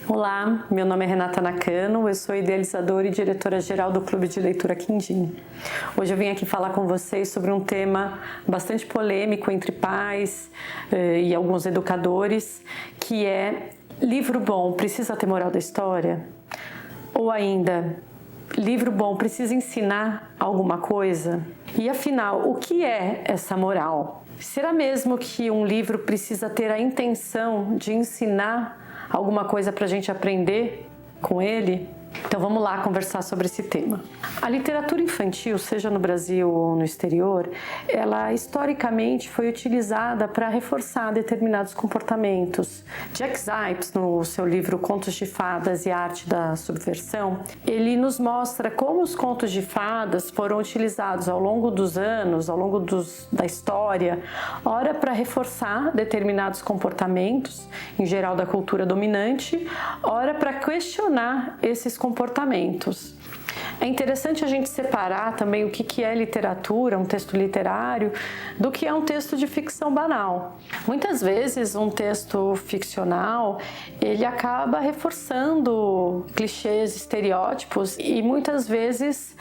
Olá, meu nome é Renata Nakano, eu sou idealizadora e diretora-geral do Clube de Leitura Quindim. Hoje eu vim aqui falar com vocês sobre um tema bastante polêmico entre pais e alguns educadores, que é: livro bom precisa ter moral da história? Ou ainda, livro bom precisa ensinar alguma coisa? E afinal, o que é essa moral? Será mesmo que um livro precisa ter a intenção de ensinar alguma coisa para a gente aprender com ele? Então vamos lá conversar sobre esse tema. A literatura infantil, seja no Brasil ou no exterior, ela historicamente foi utilizada para reforçar determinados comportamentos. Jack Zipes, no seu livro Contos de Fadas e a Arte da Subversão, ele nos mostra como os contos de fadas foram utilizados ao longo dos anos, ao longo da história, ora para reforçar determinados comportamentos, em geral da cultura dominante, ora para questionar esses comportamentos. É interessante a gente separar também o que é literatura, um texto literário, do que é um texto de ficção banal. Muitas vezes um texto ficcional, ele acaba reforçando clichês, estereótipos e muitas vezes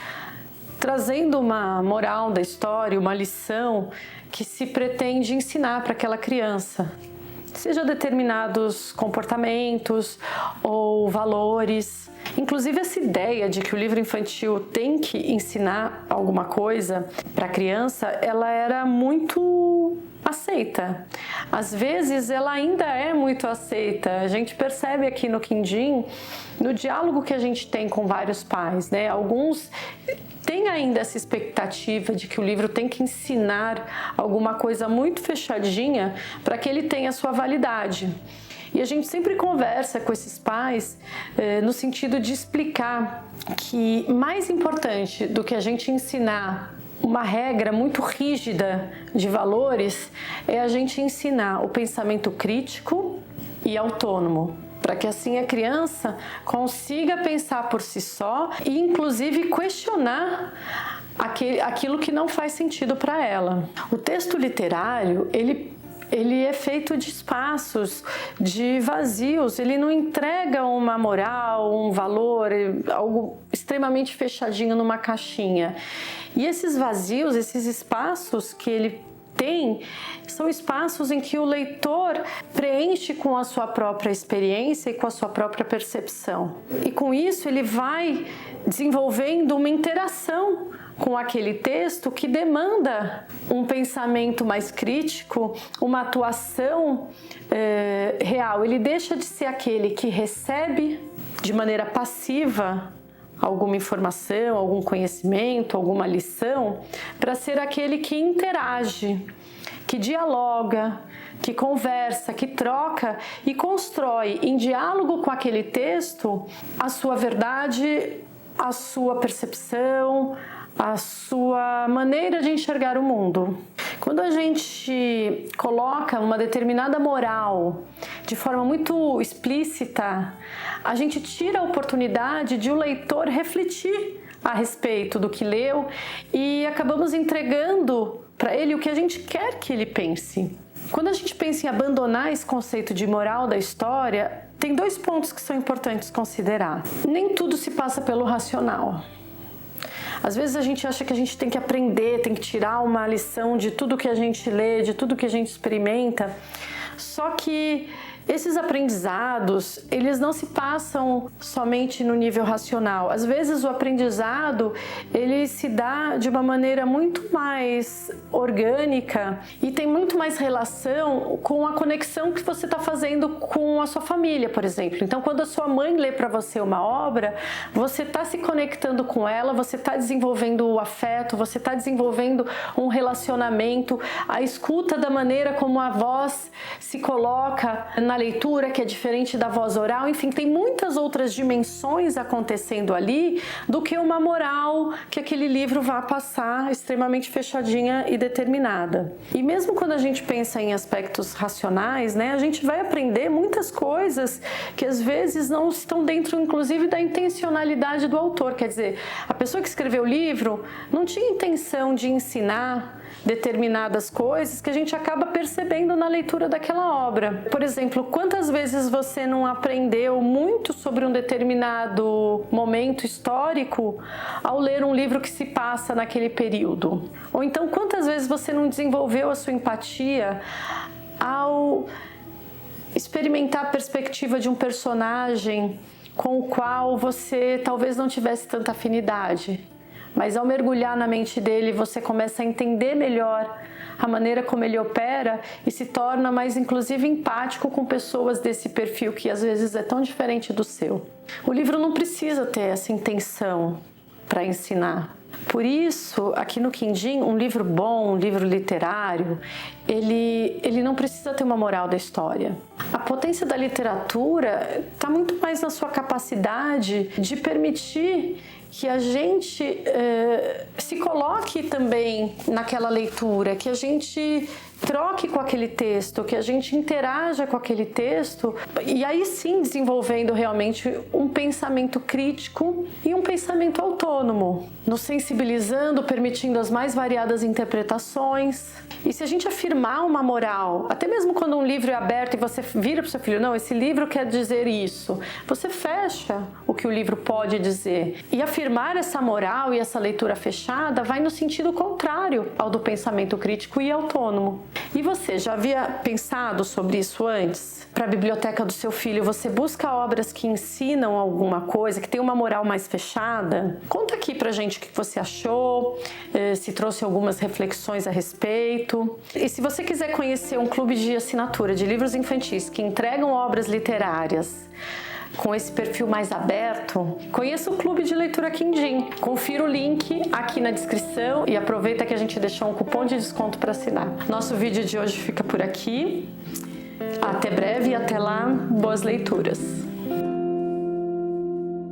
trazendo uma moral da história, uma lição que se pretende ensinar para aquela criança. Seja determinados comportamentos ou valores. Inclusive, essa ideia de que o livro infantil tem que ensinar alguma coisa para a criança, ela era muito aceita. Às vezes, ela ainda é muito aceita. A gente percebe aqui no Quindim, no diálogo que a gente tem com vários pais, né? Alguns têm ainda essa expectativa de que o livro tem que ensinar alguma coisa muito fechadinha para que ele tenha sua validade. E a gente sempre conversa com esses pais no sentido de explicar que mais importante do que a gente ensinar uma regra muito rígida de valores é a gente ensinar o pensamento crítico e autônomo, para que assim a criança consiga pensar por si só e inclusive questionar aquilo que não faz sentido para ela. O texto literário, ele é feito de espaços, de vazios, ele não entrega uma moral, um valor, algo extremamente fechadinho numa caixinha. E esses vazios, esses espaços que ele tem, são espaços em que o leitor preenche com a sua própria experiência e com a sua própria percepção. E com isso ele vai desenvolvendo uma interação com aquele texto que demanda um pensamento mais crítico, uma atuação real. Ele deixa de ser aquele que recebe de maneira passiva alguma informação, algum conhecimento, alguma lição, para ser aquele que interage, que dialoga, que conversa, que troca e constrói em diálogo com aquele texto a sua verdade, a sua percepção, a sua maneira de enxergar o mundo. Quando a gente coloca uma determinada moral de forma muito explícita, a gente tira a oportunidade de o leitor refletir a respeito do que leu e acabamos entregando para ele o que a gente quer que ele pense. Quando a gente pensa em abandonar esse conceito de moral da história, tem dois pontos que são importantes considerar. Nem tudo se passa pelo racional. Às vezes a gente acha que a gente tem que aprender, tem que tirar uma lição de tudo que a gente lê, de tudo que a gente experimenta. Só que esses aprendizados, eles não se passam somente no nível racional. Às vezes o aprendizado, ele se dá de uma maneira muito mais orgânica e tem muito mais relação com a conexão que você está fazendo com a sua família, por exemplo. Então, quando a sua mãe lê para você uma obra, você está se conectando com ela, você está desenvolvendo o afeto, você está desenvolvendo um relacionamento, a escuta da maneira como a voz se coloca na leitura, que é diferente da voz oral. Enfim, tem muitas outras dimensões acontecendo ali do que uma moral que aquele livro vai passar extremamente fechadinha e determinada. E mesmo quando a gente pensa em aspectos racionais, né, a gente vai aprender muitas coisas que às vezes não estão dentro, inclusive, da intencionalidade do autor. Quer dizer, a pessoa que escreveu o livro não tinha intenção de ensinar determinadas coisas que a gente acaba percebendo na leitura daquela obra. Por exemplo, quantas vezes você não aprendeu muito sobre um determinado momento histórico ao ler um livro que se passa naquele período? Ou então, quantas vezes você não desenvolveu a sua empatia ao experimentar a perspectiva de um personagem com o qual você talvez não tivesse tanta afinidade, mas ao mergulhar na mente dele você começa a entender melhor a maneira como ele opera e se torna mais inclusive empático com pessoas desse perfil que às vezes é tão diferente do seu. O livro não precisa ter essa intenção para ensinar. Por isso, aqui no Quindim, um livro bom, um livro literário, ele não precisa ter uma moral da história. A potência da literatura está muito mais na sua capacidade de permitir que a gente se coloque também naquela leitura, que a gente troque com aquele texto, que a gente interaja com aquele texto e aí sim desenvolvendo realmente um pensamento crítico e um pensamento autônomo, nos sensibilizando, permitindo as mais variadas interpretações. E se a gente afirmar uma moral, até mesmo quando um livro é aberto e você vira para o seu filho, não, esse livro quer dizer isso, você fecha o que o livro pode dizer. E afirmar essa moral e essa leitura fechada vai no sentido contrário ao do pensamento crítico e autônomo. E você já havia pensado sobre isso antes? Para a biblioteca do seu filho, você busca obras que ensinam alguma coisa, que tem uma moral mais fechada? Conta aqui pra gente o que você achou, se trouxe algumas reflexões a respeito. E se você quiser conhecer um clube de assinatura de livros infantis que entregam obras literárias com esse perfil mais aberto, conheça o Clube de Leitura Quindim. Confira o link aqui na descrição e aproveita que a gente deixou um cupom de desconto para assinar. Nosso vídeo de hoje fica por aqui. Até breve e até lá, boas leituras!